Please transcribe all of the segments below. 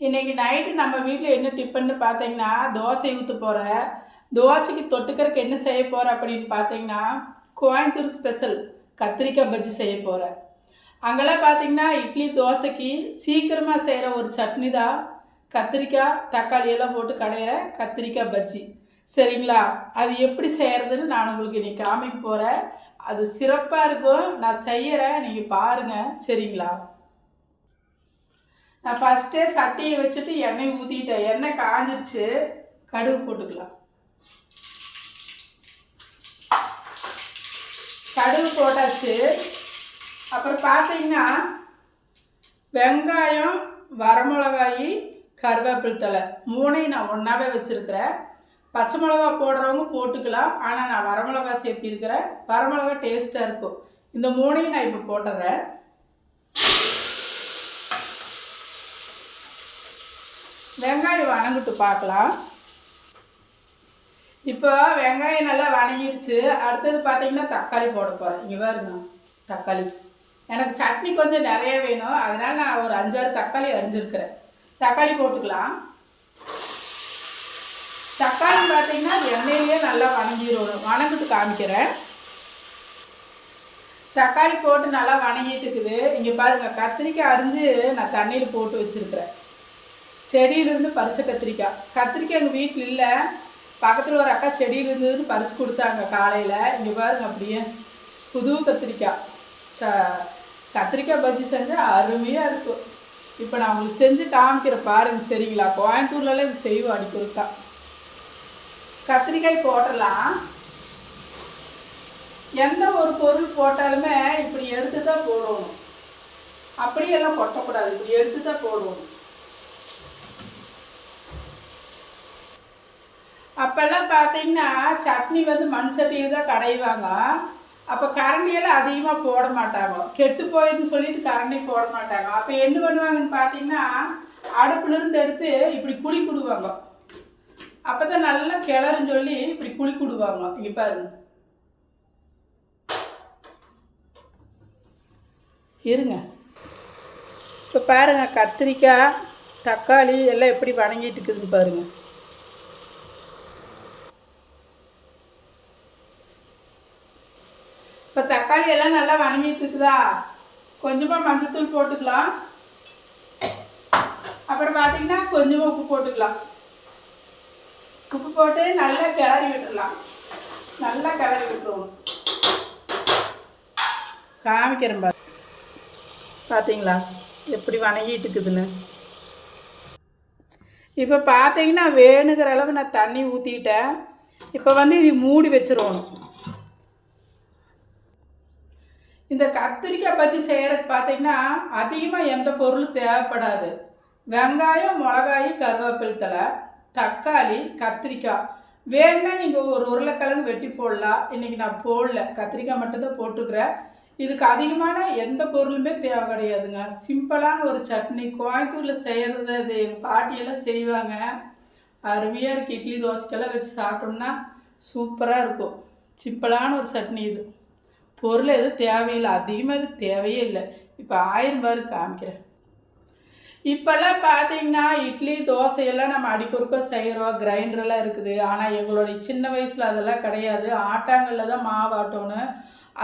இன்றைக்கி நைட்டு நம்ம வீட்டில் என்ன டிஃபன்னு பார்த்தீங்கன்னா தோசை ஊற்ற போகிறேன். தோசைக்கு தொட்டுக்கிறதுக்கு என்ன செய்ய போகிறேன் அப்படின்னு பார்த்தீங்கன்னா கோயம்புத்தூர் ஸ்பெஷல் கத்திரிக்காய் பஜ்ஜி செய்ய போகிறேன். அங்கெல்லாம் பார்த்தீங்கன்னா இட்லி தோசைக்கு சீக்கிரமாக செய்கிற ஒரு சட்னி தான் கத்திரிக்காய் தக்காளி எல்லாம் போட்டு கடையிற கத்திரிக்காய் பஜ்ஜி. சரிங்களா? அது எப்படி செய்கிறதுன்னு நான் உங்களுக்கு இன்றைக்கி காமிக்க போகிறேன். அது சிறப்பாக இருக்கும். நான் செய்கிறேன், நீங்கள் பாருங்கள். சரிங்களா? நான் ஃபஸ்ட்டே சட்டியை வச்சுட்டு எண்ணெய் ஊற்றிட்டேன். எண்ணெய் காஞ்சிருச்சு. கடுகு போட்டுக்கலாம். கடுகு போட்டாச்சு. அப்புறம் பார்த்தீங்கன்னா வெங்காயம், வரமிளகாய், கருவேப்பிலை தழை மூணையும் நான் ஒன்றாவே வச்சுருக்கிறேன். பச்சை மிளகா போடுறவங்க போட்டுக்கலாம். ஆனால் நான் வரமிளகா சேர்த்திருக்கிறேன். வரமிளகா டேஸ்ட்டாக இருக்கும். இந்த மூணையும் நான் இப்போ போட்டுறேன். வெங்காயம் வணங்கிட்டு பார்க்கலாம். இப்போ வெங்காயம் நல்லா வணங்கிடுச்சு. அடுத்தது பார்த்தீங்கன்னா தக்காளி போட போகிறேன். இங்கே பாருங்க, தக்காளி எனக்கு சட்னி கொஞ்சம் நிறைய வேணும். அதனால் நான் ஒரு 5-6 தக்காளி அரிஞ்சிருக்கிறேன். தக்காளி போட்டுக்கலாம். தக்காளி பார்த்தீங்கன்னா எண்ணெயிலேயே நல்லா வணங்கிடணும். வணங்கிட்டு காமிக்கிறேன். தக்காளி போட்டு நல்லா வணங்கிட்டு இருக்குது. இங்கே பாருங்கள், கத்திரிக்காய் அரிஞ்சு நான் தண்ணியில் போட்டு வச்சுருக்கிறேன். செடியிலிருந்து பறித்த கத்திரிக்காய். கத்திரிக்காய் எங்கள் வீட்டில் இல்லை, பக்கத்தில் ஒரு அக்கா செடியிலிருந்து பறித்து கொடுத்தாங்க காலையில். இங்கே பாருங்க, அப்படியே புது கத்திரிக்காய். கத்திரிக்காய் பஜ்ஜி செஞ்சால் அருமையாக இருக்கும். இப்போ நான் உங்களுக்கு செஞ்சு காமிக்கிறேன் பாருங்கள். சரிங்களா? கோயம்புத்தூர்லலாம் இது செய்வோம் அடிக்கொருக்கா. கத்திரிக்காய் போடலாம். எந்த ஒரு பொருள் போட்டாலுமே இப்படி எடுத்து தான் போடணும். அப்படியெல்லாம் கொட்டக்கூடாது. இப்படி எடுத்து தான் போடணும். அப்போல்லாம் பார்த்தீங்கன்னா சட்னி மண் சட்டியில் தான் கடைவாங்க. அப்போ கரண்டியெல்லாம் அதிகமாக போட மாட்டாங்க. கெட்டு போயிடுன்னு சொல்லிட்டு கரண்டி போட மாட்டாங்க. அப்போ என்ன பண்ணுவாங்கன்னு பார்த்தீங்கன்னா அடுப்புலேருந்து எடுத்து இப்படி குழி கொடுவாங்க. அப்போ தான் நல்லா கிளறுன்னு சொல்லி இப்படி குழி கொடுவாங்க. இங்கே பாருங்க, இருங்க. இப்போ பாருங்கள், கத்திரிக்காய் தக்காளி எல்லாம் எப்படி வணங்கிட்டு இருக்குதுன்னு பாருங்கள். இப்போ தக்காளி எல்லாம் நல்லா வணங்கிட்டு இருக்குதா? கொஞ்சமாக மஞ்சத்தூள் போட்டுக்கலாம். அப்புறம் பார்த்தீங்கன்னா கொஞ்சமாக உப்பு போட்டுக்கலாம். உப்பு போட்டு நல்லா கிளறி விட்டுடலாம். நல்லா கிளறி விட்டுருவோம். காமிக்கிறேன் பார்த்தீங்களா எப்படி வணங்கிட்டு இருக்குதுன்னு. இப்போ பார்த்தீங்கன்னா வேணுங்கிற அளவு நான் தண்ணி ஊற்றிட்டேன். இப்போ இது மூடி வச்சிருவோம். இந்த கத்திரிக்காய் பஜ்ஜி செய்கிறதுக்கு பார்த்தீங்கன்னா அதிகமாக எந்த பொருளும் தேவைப்படாது. வெங்காயம், மிளகாய், கருவேப்பிலை தழை, தக்காளி, கத்திரிக்காய். வேணுன்னா நீங்கள் ஒரு உருளைக்கிழங்கு வெட்டி போடலாம். இன்றைக்கி நான் போடல, கத்திரிக்காய் மட்டும்தான் போட்டுக்கிறேன். இதுக்கு அதிகமான எந்த பொருளுமே தேவை கிடையாதுங்க. சிம்பிளான ஒரு சட்னி. கோயம்புத்தூரில் செய்கிறது இது எங்கள் பாட்டியெல்லாம் செய்வாங்க. அருமையாக இருக்குது. இட்லி தோசைக்கெல்லாம் வச்சு சாப்பிட்டோம்னா சூப்பராக இருக்கும். சிம்பிளான ஒரு சட்னி இது. பொருள் எதுவும் தேவையில்லை, அதிகமாக இது தேவையே இல்லை. இப்போ 1000 பாரு காமிக்கிறேன். இப்போல்லாம் பார்த்தீங்கன்னா இட்லி தோசையெல்லாம் நம்ம அடிக்கொருக்க செய்கிறோம். கிரைண்டரெல்லாம் இருக்குது. ஆனால் எங்களுடைய சின்ன வயசில் அதெல்லாம் கிடையாது. ஆட்டாங்கல்ல தான் மாவாட்டணும்.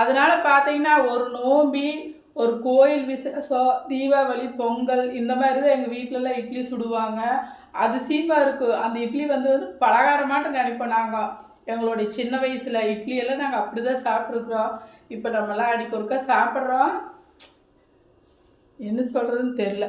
அதனால் பார்த்தீங்கன்னா ஒரு நோம்பி, ஒரு கோயில் விசேஷம், தீபாவளி, பொங்கல் இந்த மாதிரி தான் எங்கள் வீட்டிலலாம் இட்லி சுடுவாங்க. அதிசயமாக இருக்கும். அந்த இட்லி பலகாரமாட்டம் நினைப்போம் நாங்கள். எங்களுடைய சின்ன வயசில் இட்லியெல்லாம் நாங்கள் அப்படி தான் சாப்பிட்ருக்குறோம். இப்போ நம்மளாம் அடிக்கொருக்கா சாப்பிட்றோம். என்ன சொல்கிறதுன்னு தெரில.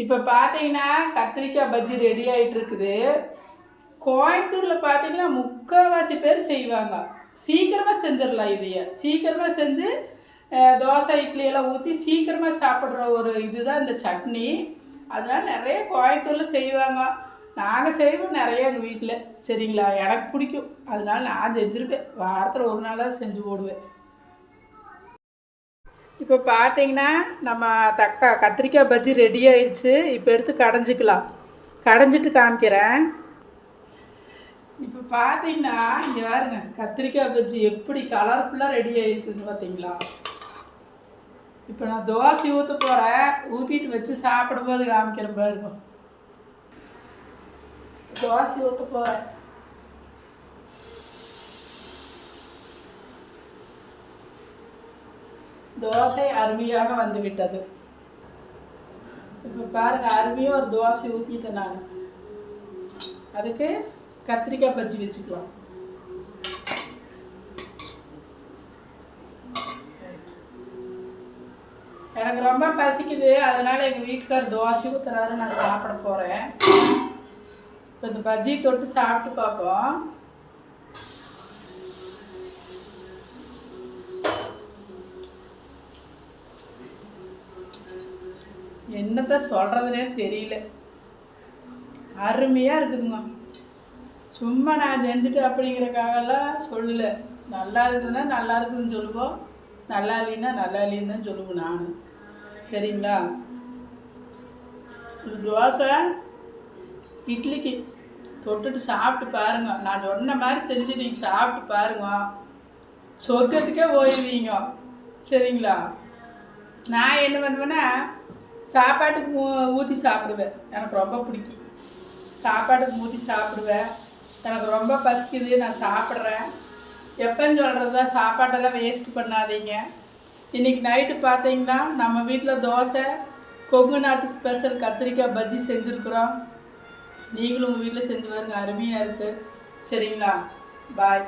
இப்போ பார்த்தீங்கன்னா கத்திரிக்காய் பஜ்ஜி ரெடி ஆகிட்டு இருக்குது. கோயம்புத்தூரில் பார்த்தீங்கன்னா முக்கால்வாசி பேர் செய்வாங்க. சீக்கிரமாக செஞ்சிடலாம். இதையே சீக்கிரமாக செஞ்சு தோசை இட்லியெல்லாம் ஊற்றி சீக்கிரமாக சாப்பிட்ற ஒரு இதுதான் இந்த சட்னி. அதனால் நிறைய கோயம்புத்தூரில் செய்வாங்க. நாங்கள் செய்வோம் நிறைய எங்கள் வீட்டில். சரிங்களா? எனக்கு பிடிக்கும். அதனால் நான் செஞ்சுருப்பேன். வாரத்தில் ஒரு நாளாக செஞ்சு போடுவேன். இப்போ பார்த்தீங்கன்னா நம்ம கத்திரிக்காய் பஜ்ஜி ரெடி ஆயிடுச்சு. இப்போ எடுத்து கடைஞ்சிக்கலாம். கடைஞ்சிட்டு காமிக்கிறேன். இப்போ பார்த்தீங்கன்னா இங்கே பாருங்க, கத்திரிக்காய் பஜ்ஜி எப்படி கலர்ஃபுல்லாக ரெடி ஆகிருக்குதுன்னு பார்த்தீங்களா. இப்போ நான் தோசை ஊற்ற போகிறேன். ஊற்றிட்டு வச்சு சாப்பிடும்போது காமிக்கிறேன் பாருங்க. தோசை ஊற்ற போகிறேன். தோசை அருமையாக வந்துவிட்டது. இப்போ பாருங்கள், அருமையாக ஒரு தோசை ஊற்றிட்டேன் நான். அதுக்கு கத்திரிக்காய் பஜ்ஜி வச்சுக்கலாம். எனக்கு ரொம்ப பசிக்குது, அதனால் எங்கள் வீட்டுக்கார் தோசை ஊற்றுறாரு, நான் சாப்பிட போகிறேன். இப்போ இந்த பஜ்ஜி தொட்டு சாப்பிட்டு பார்ப்போம். என்னத்த சொல்கிறதுனே தெரியல. அருமையாக இருக்குதுங்க. சும்மா நான் செஞ்சுட்டு அப்படிங்கிறக்காகலாம் சொல்லலை. நல்லா இருக்குதுன்னா நல்லா இருக்குதுன்னு சொல்லுவோம், நல்லா இல்லைன்னா நல்லா இல்லைன்னு தான் சொல்லுவோம் நான். சரிங்களா. இது தோசை இட்லிக்கு தொட்டுட்டு சாப்பிட்டு பாருங்க. நான் சொன்ன மாதிரி செஞ்சு நீங்கள் சாப்பிட்டு பாருங்க, சொர்க்கத்துக்கே போயிடுவீங்க. சரிங்களா. நான் என்ன பண்ணுவேன்னா, சாப்பாட்டுக்கு ஊற்றி சாப்பிடுவேன். எனக்கு ரொம்ப பிடிக்கும். சாப்பாட்டுக்கு ஊற்றி சாப்பிடுவேன். எனக்கு ரொம்ப பசிக்குது, நான் சாப்பிட்றேன். எப்போன்னு சொல்கிறது தான், சாப்பாட்டெல்லாம் வேஸ்ட் பண்ணாதீங்க. இன்றைக்கி நைட்டு பார்த்தீங்கன்னா நம்ம வீட்டில் தோசை, கொங்கு நாட்டு ஸ்பெஷல் கத்திரிக்காய் பஜ்ஜி செஞ்சுருக்குறோம். நீங்களும் உங்கள் வீட்டில் செஞ்சு பாருங்க, அருமையாக இருக்குது. சரிங்களா. பாய்.